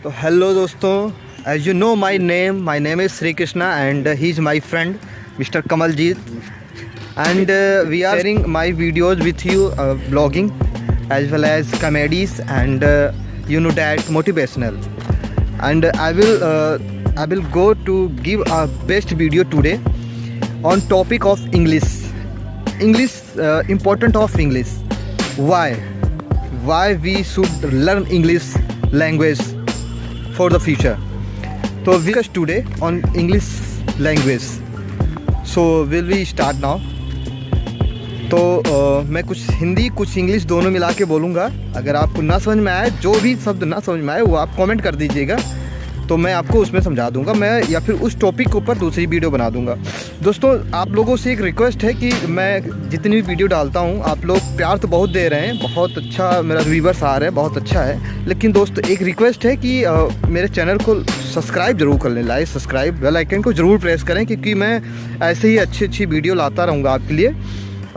तो हेलो दोस्तों, as you know my name is Shri Krishna and he is my friend mister Kamaljeet and we are sharing my videos with you, blogging as well as comedies and you know that motivational, and I will go to give a best video today on topic of English, important of English, why we should learn English language for the future. So we discuss today on English language. So will we start now? तो मैं कुछ हिंदी कुछ English दोनों मिला के बोलूँगा। अगर आपको ना समझ में आए, जो भी शब्द ना समझ में आए वो आप कमेंट कर दीजिएगा, तो मैं आपको उसमें समझा दूंगा मैं, या फिर उस टॉपिक के ऊपर दूसरी वीडियो बना दूंगा। दोस्तों, आप लोगों से एक रिक्वेस्ट है कि मैं जितनी भी वीडियो डालता हूँ, आप लोग प्यार तो बहुत दे रहे हैं, बहुत अच्छा मेरा व्यूवर्स आ रहे हैं, बहुत अच्छा है, लेकिन दोस्तों एक रिक्वेस्ट है कि मेरे चैनल को सब्सक्राइब जरूर कर लें, लाइक सब्सक्राइब बेल आइकन को ज़रूर प्रेस करें, क्योंकि मैं ऐसे ही अच्छी वीडियो लाता रहूँगा आपके लिए।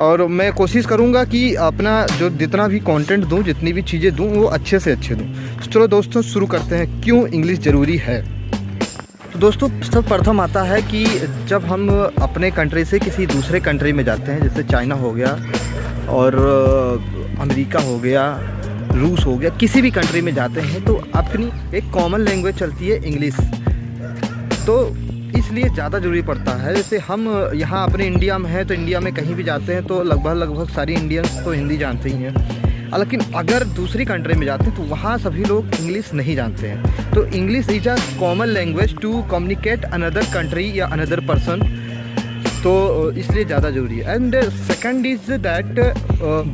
और मैं कोशिश करूंगा कि अपना जो जितना भी कंटेंट दूं, जितनी भी चीज़ें दूं, वो अच्छे से अच्छे दूं। तो चलो दोस्तों शुरू करते हैं, क्यों इंग्लिश ज़रूरी है। तो दोस्तों सब प्रथम आता है कि जब हम अपने कंट्री से किसी दूसरे कंट्री में जाते हैं, जैसे चाइना हो गया और अमेरिका हो गया, रूस हो गया, किसी भी कंट्री में जाते हैं तो अपनी एक कॉमन लैंग्वेज चलती है इंग्लिश, तो इसलिए ज़्यादा ज़रूरी पड़ता है। जैसे हम यहाँ अपने इंडिया में हैं, तो इंडिया में कहीं भी जाते हैं तो लगभग सारी इंडियंस तो हिंदी जानते ही हैं, लेकिन अगर दूसरी कंट्री में जाते हैं तो वहाँ सभी लोग इंग्लिश नहीं जानते हैं। तो English is a common language to communicate another country या अनदर पर्सन, तो इसलिए ज़्यादा ज़रूरी है। एंड सेकंड इज़ दैट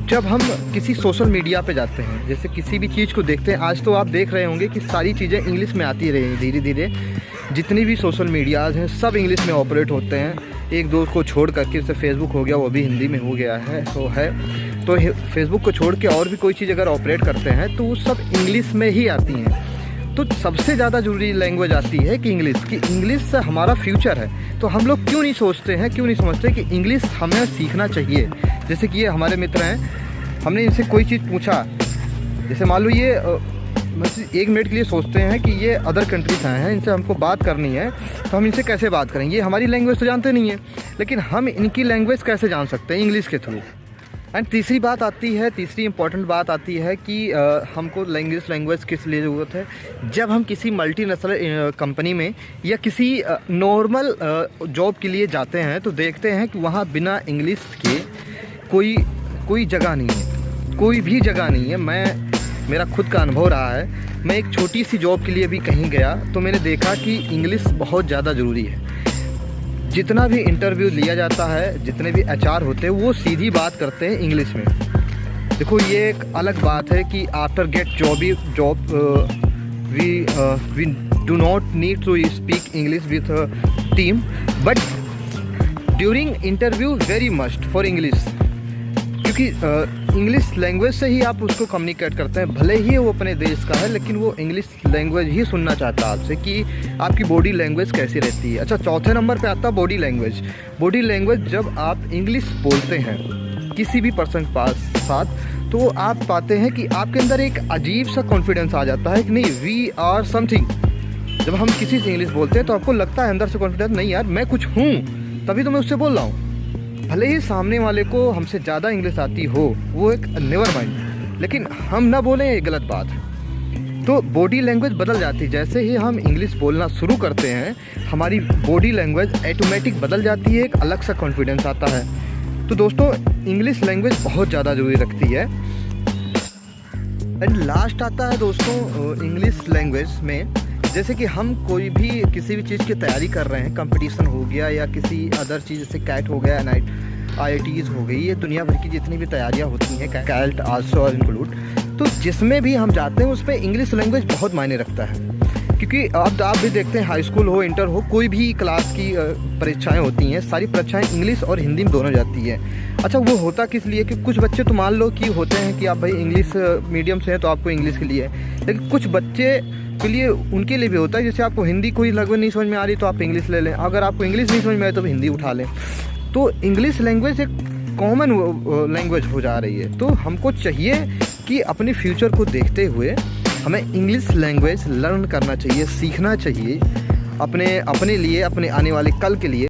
जब हम किसी सोशल मीडिया पे जाते हैं, जैसे किसी भी चीज़ को देखते हैं, आज तो आप देख रहे होंगे कि सारी चीज़ें इंग्लिश में आती रही धीरे धीरे, जितनी भी सोशल मीडियाज़ हैं सब इंग्लिश में ऑपरेट होते हैं। एक दो को छोड़ करके, जैसे फेसबुक हो गया, वो भी हिंदी में हो गया है, तो फेसबुक को छोड़ के और भी कोई चीज़ अगर ऑपरेट करते हैं तो वो सब इंग्लिश में ही आती हैं। तो सबसे ज़्यादा ज़रूरी लैंग्वेज आती है कि इंग्लिश से हमारा फ्यूचर है। तो हम लोग क्यों नहीं सोचते हैं, क्यों नहीं समझते कि इंग्लिश हमें सीखना चाहिए। जैसे कि ये हमारे मित्र हैं, हमने इनसे कोई चीज़ पूछा, जैसे मान लो ये एक मिनट के लिए सोचते हैं कि ये अदर कंट्री से आए हैं, इनसे हमको बात करनी है, तो हम इनसे कैसे बात करेंगे, ये हमारी लैंग्वेज तो जानते नहीं है, लेकिन हम इनकी लैंग्वेज कैसे जान सकते हैं, इंग्लिश के थ्रू। एंड तीसरी इंपॉर्टेंट बात आती है कि हमको इंग्लिश लैंग्वेज किस लिए ज़रूरत है। जब हम किसी मल्टीनेशनल कंपनी में या किसी नॉर्मल जॉब के लिए जाते हैं तो देखते हैं कि वहाँ बिना इंग्लिश के कोई जगह नहीं है, कोई भी जगह नहीं है। मेरा खुद का अनुभव रहा है, मैं एक छोटी सी जॉब के लिए भी कहीं गया तो मैंने देखा कि इंग्लिश बहुत ज़्यादा ज़रूरी है। जितना भी इंटरव्यू लिया जाता है, जितने भी HR होते हैं, वो सीधी बात करते हैं इंग्लिश में। देखो ये एक अलग बात है कि after get job we do not need to speak English with team, but during interview very must for English, क्योंकि इंग्लिश लैंग्वेज से ही आप उसको कम्युनिकेट करते हैं। भले ही वो अपने देश का है, लेकिन वो इंग्लिश लैंग्वेज ही सुनना चाहता है आपसे कि आपकी बॉडी लैंग्वेज कैसी रहती है। अच्छा, चौथे नंबर पे आता है बॉडी लैंग्वेज। जब आप इंग्लिश बोलते हैं किसी भी पर्सन के साथ, तो आप पाते हैं कि आपके अंदर एक अजीब सा कॉन्फिडेंस आ जाता है कि नहीं, वी आर समथिंग। जब हम किसी से इंग्लिश बोलते हैं तो आपको लगता है अंदर से कॉन्फिडेंस, नहीं यार मैं कुछ हूँ, तभी तो मैं उससे बोल रहा हूँ। भले ही सामने वाले को हमसे ज़्यादा इंग्लिश आती हो, वो एक नेवर माइंड, लेकिन हम ना बोलें ये गलत बात है। तो बॉडी लैंग्वेज बदल जाती है। जैसे ही हम इंग्लिश बोलना शुरू करते हैं, हमारी बॉडी लैंग्वेज ऑटोमेटिक बदल जाती है, एक अलग सा कॉन्फिडेंस आता है। तो दोस्तों इंग्लिश लैंग्वेज बहुत ज़्यादा ज़रूरी रखती है। एंड लास्ट आता है दोस्तों इंग्लिश लैंग्वेज में, जैसे कि हम कोई भी किसी भी चीज़ की तैयारी कर रहे हैं, कंपटीशन हो गया या किसी अदर चीज़, जैसे कैट हो गया, IITs हो गई, ये दुनिया भर की जितनी भी तैयारियां होती हैं, कैट आल्सो इंक्लूड, तो जिसमें भी हम जाते हैं उसमें इंग्लिश लैंग्वेज बहुत मायने रखता है। क्योंकि अब आप भी देखते हैं, हाई स्कूल हो, इंटर हो, कोई भी क्लास की परीक्षाएं होती हैं, सारी परीक्षाएं इंग्लिश और हिंदी में दोनों जाती है। अच्छा, वो होता किस लिए कि कुछ बच्चे तो मान लो कि होते हैं कि आप भाई इंग्लिश मीडियम से हैं तो आपको इंग्लिश के लिए है, लेकिन कुछ बच्चे के लिए, उनके लिए भी होता है, जैसे आपको हिंदी कोई लगभग नहीं समझ में आ रही तो आप इंग्लिश ले लें, अगर आपको इंग्लिश नहीं समझ में आए तो हिंदी उठा लें। तो इंग्लिश लैंग्वेज एक कॉमन लैंग्वेज हो जा रही है। तो हमको चाहिए कि अपने फ्यूचर को देखते हुए हमें इंग्लिश लैंग्वेज लर्न करना चाहिए, सीखना चाहिए अपने लिए, अपने आने वाले कल के लिए।